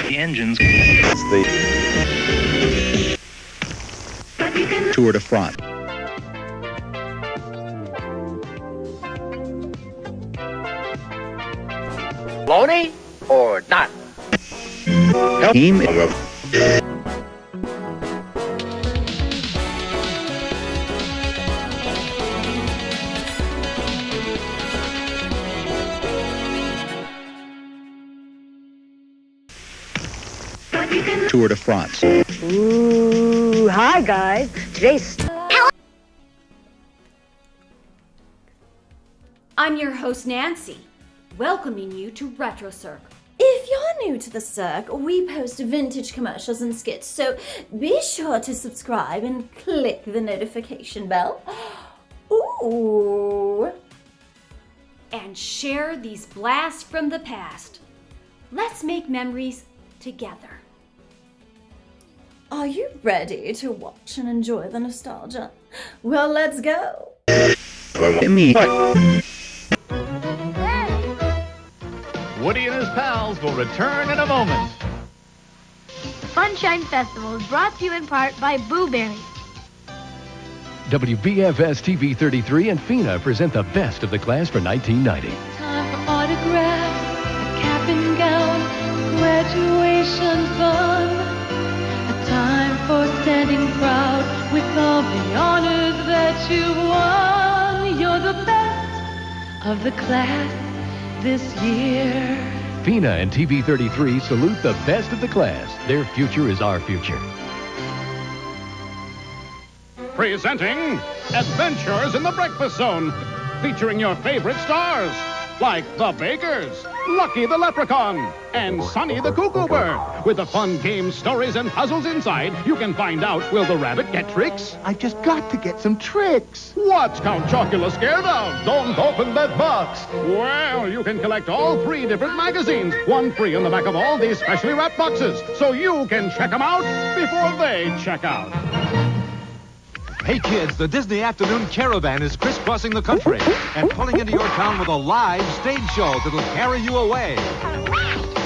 The engines. It's the Tour de France. Baloney or not? Team. Tour de France. Ooh, hi guys. Today's... I'm your host, Nancy, welcoming you to RETROcirq. If you're new to the Cirque, we post vintage commercials and skits, so be sure to subscribe and click the notification bell. Ooh. And share these blasts from the past. Let's make memories together. Are you ready to watch and enjoy the nostalgia? Well, let's go. Me. Woody and his pals will return in a moment. Funshine Festival is brought to you in part by Blueberry. WBFS-TV 33 and FINA present the best of the class for 1990. Time for autographs, a cap and gown, graduation fun. A time for standing proud with all the honors that you've won. You're the best of the class this year. FINA and TV 33 salute the best of the class. Their future is our future. Presenting Adventures in the Breakfast Zone, featuring your favorite stars, like the Bakers, Lucky the Leprechaun, and Sonny the Cuckoo Bird. With the fun games, stories, and puzzles inside, you can find out, will the rabbit get tricks? I've just got to get some tricks. What's Count Chocula scared of? Don't open that box. Well, you can collect all 3 different magazines, one free in the back of all these specially wrapped boxes, so you can check them out before they check out. Hey kids, the Disney Afternoon Caravan is crisscrossing the country and pulling into your town with a live stage show that'll carry you away.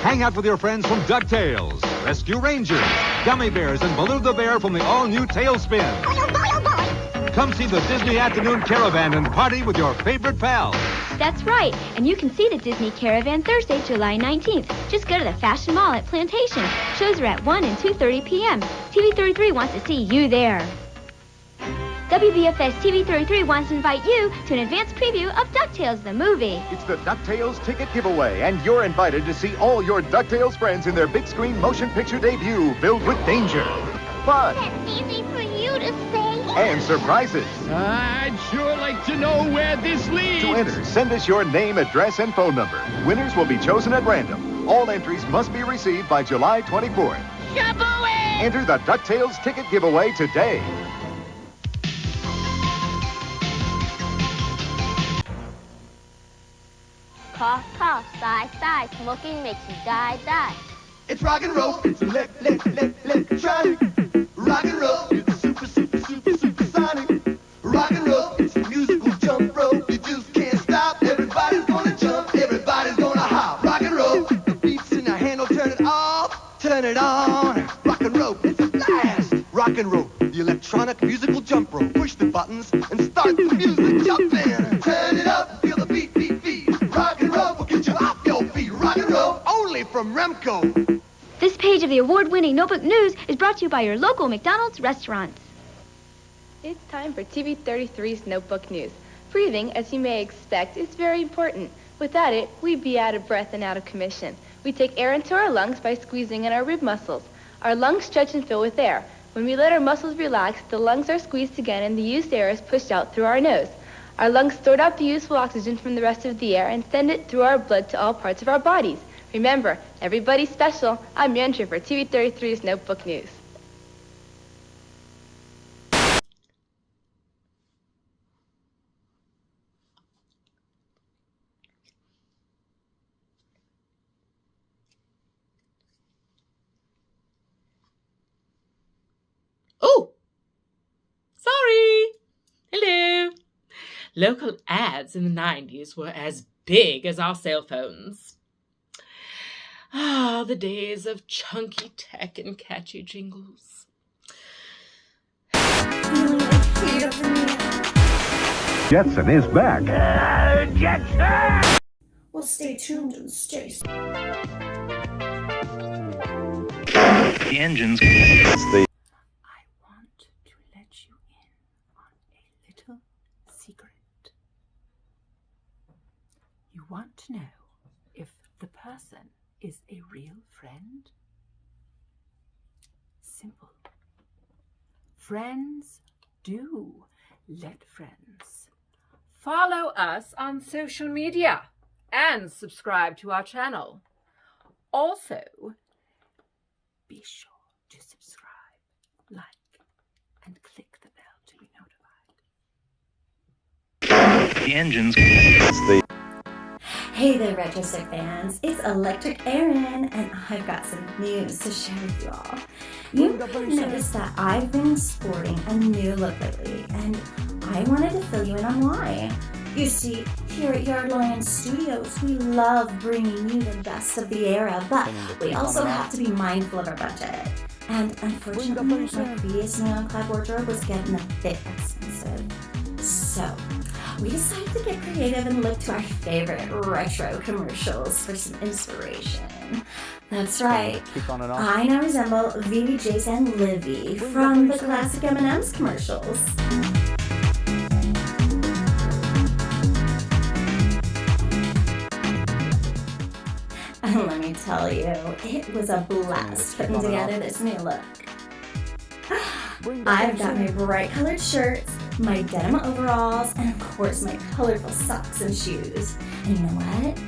Hang out with your friends from DuckTales, Rescue Rangers, Gummy Bears, and Baloo the Bear from the all-new Tailspin. Come see the Disney Afternoon Caravan and party with your favorite pals. That's right, and you can see the Disney Caravan Thursday, July 19th. Just go to the Fashion Mall at Plantation. Shows are at 1 and 2:30 p.m. TV 33 wants to see you there. WBFS-TV 33 wants to invite you to an advanced preview of DuckTales the movie. It's the DuckTales ticket giveaway, and you're invited to see all your DuckTales friends in their big screen motion picture debut filled with danger, fun, That's easy for you to say. and surprises. I'd sure like to know where this leads. To enter, send us your name, address, and phone number. Winners will be chosen at random. All entries must be received by July 24th. Shaboing! Enter the DuckTales ticket giveaway today. Cough, cough, sigh, sigh. Smoking makes you die, die. It's rock and roll. It's electronic. Rock and roll. It's super sonic. Rock and roll. It's a musical jump rope. You just can't stop. Everybody's gonna jump. Everybody's gonna hop. Rock and roll. The beats in your hand will turn it off. Turn it on. Rock and roll. It's a blast. Rock and roll. The electronic musical jump rope. Push the buttons and start the music jumping. Turn it up. Feel the beat, beat, beat. Rock and roll will get you off your feet. Rock and roll. Only from Remco. This page of the award-winning Notebook News is brought to you by your local McDonald's restaurants. It's time for TV 33's Notebook News. Breathing, as you may expect, is very important. Without it, we'd be out of breath and out of commission. We take air into our lungs by squeezing in our rib muscles. Our lungs stretch and fill with air. When we let our muscles relax, the lungs are squeezed again and the used air is pushed out through our nose. Our lungs sort out the useful oxygen from the rest of the air and send it through our blood to all parts of our bodies. Remember, everybody's special. I'm your entry for TV 33's Notebook News. Oh, sorry. Hello. Local ads in the 90s were as big as our cell phones. Ah, the days of chunky tech and catchy jingles. Jetson is back. Jetson! Well, stay tuned and stay. The engines. I want to let you in on a little secret. You want to know if the person is a real friend? Simple. Friends do let friends. Follow us on social media and subscribe to our channel. Also, be sure to subscribe, like, and click the bell to be notified. The engines. Hey there, RETROcirq fans. It's Electric Erin, and I've got some news to share with you all. You might have noticed that I've been sporting a new look lately, and I wanted to fill you in on why. You see, here at Yardlion Studios, we love bringing you the best of the era, but we also have to be mindful of our budget. And unfortunately, my previous neon clad wardrobe was getting a bit expensive. So, we decided to get creative and look to our favorite retro commercials for some inspiration. That's right, I now resemble Vivi, Jace, and Livy from the classic M&M's commercials. And let me tell you, it was a blast putting together this new look. I've got my bright colored shirts, my denim overalls, and of course my colorful socks and shoes. And you know what?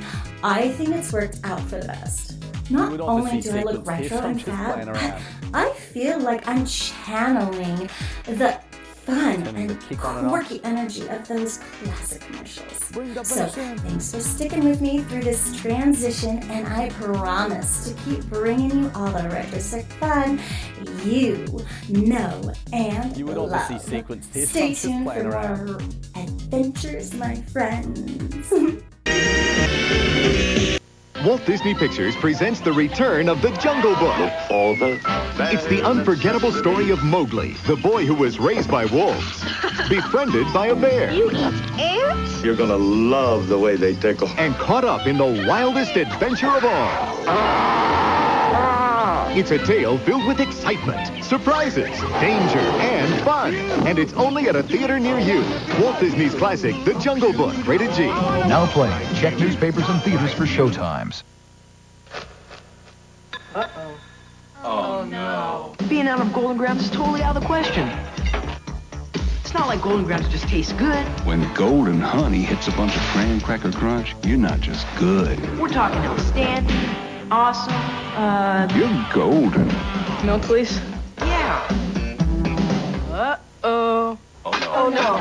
I think it's worked out for the best. Not only do I look retro and fab, but I feel like I'm channeling the fun and quirky energy of those classic commercials. So thanks for sticking with me through this transition, and I promise to keep bringing you all the RETROcirq fun you know and love. Stay tuned for more adventures, my friends. Walt Disney Pictures presents the return of The Jungle Book. It's the unforgettable story of Mowgli, the boy who was raised by wolves, befriended by a bear. You eat ants? You're gonna love the way they tickle. And caught up in the wildest adventure of all. It's a tale filled with excitement, surprises, danger, and fun. And it's only at a theater near you. Walt Disney's classic, The Jungle Book, rated G. Now playing. Check newspapers and theaters for showtimes. Uh-oh. Oh, no. Being out of Golden Grams is totally out of the question. It's not like Golden Grams just taste good. When golden honey hits a bunch of Graham Cracker Crunch, you're not just good. We're talking outstanding, awesome, You're golden. Milk, please? Yeah. Uh-oh. Oh, no.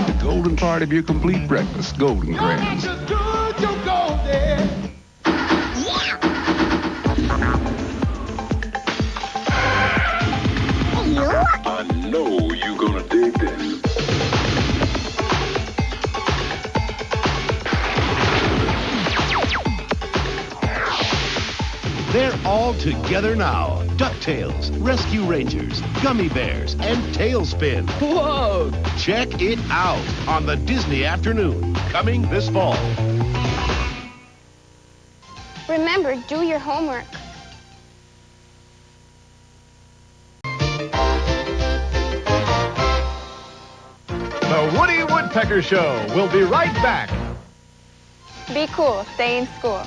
The golden part of your complete breakfast, Golden Grams. I know you're gonna dig this. They're all together now. DuckTales, Rescue Rangers, Gummy Bears, and Tailspin. Whoa! Check it out on the Disney Afternoon, coming this fall. Remember, do your homework. The Woody Woodpecker Show will be right back. Be cool. Stay in school.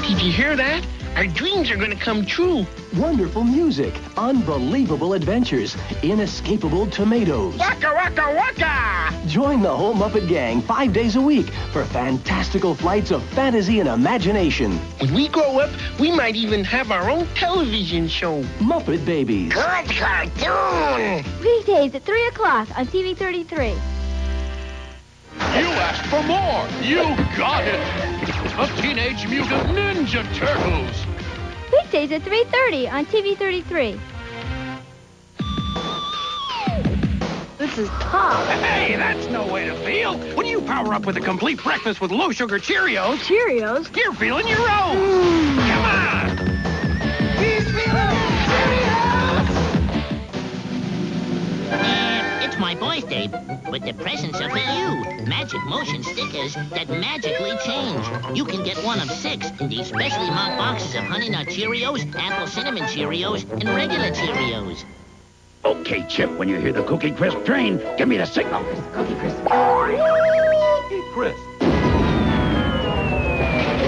Did you hear that? Our dreams are going to come true. Wonderful music, unbelievable adventures, inescapable tomatoes. Waka, waka, waka! Join the whole Muppet Gang 5 days a week for fantastical flights of fantasy and imagination. When we grow up, we might even have our own television show. Muppet Babies. Good cartoon! Weekdays at 3 o'clock on TV 33. You asked for more. You got it. The Teenage Mutant Ninja Turtles. Weekdays at 3:30 on TV 33. This is tough. Hey, that's no way to feel. When you power up with a complete breakfast with low-sugar Cheerios... Cheerios? You're feeling your own. Come on! He's feeling Cheerios! It's my birthday, but the presents are for you. Magic motion stickers that magically change. You can get one of 6 in these specially marked boxes of Honey Nut Cheerios, Apple Cinnamon Cheerios, and regular Cheerios. Okay, Chip, when you hear the Cookie Crisp train, give me the signal. Cookie Crisp. Cookie Crisp.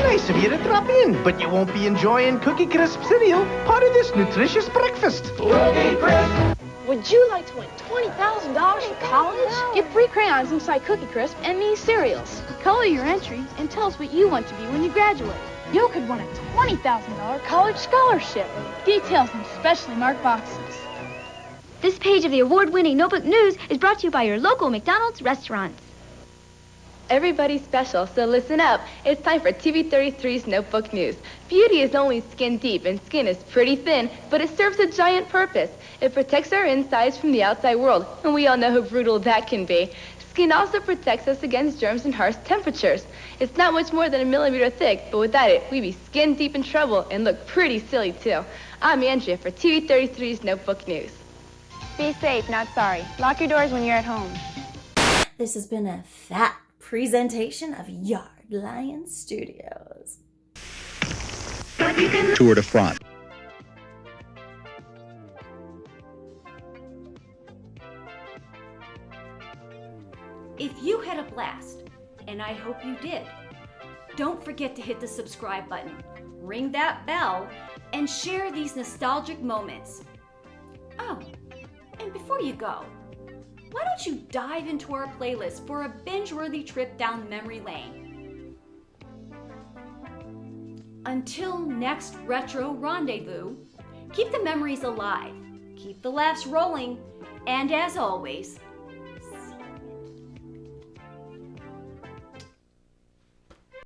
Nice of you to drop in, but you won't be enjoying Cookie Crisp cereal, part of this nutritious breakfast. Cookie Crisp! Would you like to win $20,000 in college? Get free crayons inside Cookie Crisp and these cereals. Color your entry and tell us what you want to be when you graduate. You could win a $20,000 college scholarship. Details in specially marked boxes. This page of the award-winning Notebook News is brought to you by your local McDonald's restaurants. Everybody's special, so listen up. It's time for TV33's Notebook News. Beauty is only skin deep, and skin is pretty thin, but it serves a giant purpose. It protects our insides from the outside world, and we all know how brutal that can be. Skin also protects us against germs and harsh temperatures. It's not much more than a millimeter thick, but without it, we'd be skin deep in trouble and look pretty silly, too. I'm Andrea for TV33's Notebook News. Be safe, not sorry. Lock your doors when you're at home. This has been a fat presentation of Yard Lion Studios. Tour de France. If you had a blast, and I hope you did, don't forget to hit the subscribe button, ring that bell, and share these nostalgic moments. Oh, and before you go, why don't you dive into our playlist for a binge-worthy trip down memory lane? Until next retro rendezvous, keep the memories alive, keep the laughs rolling, and as always,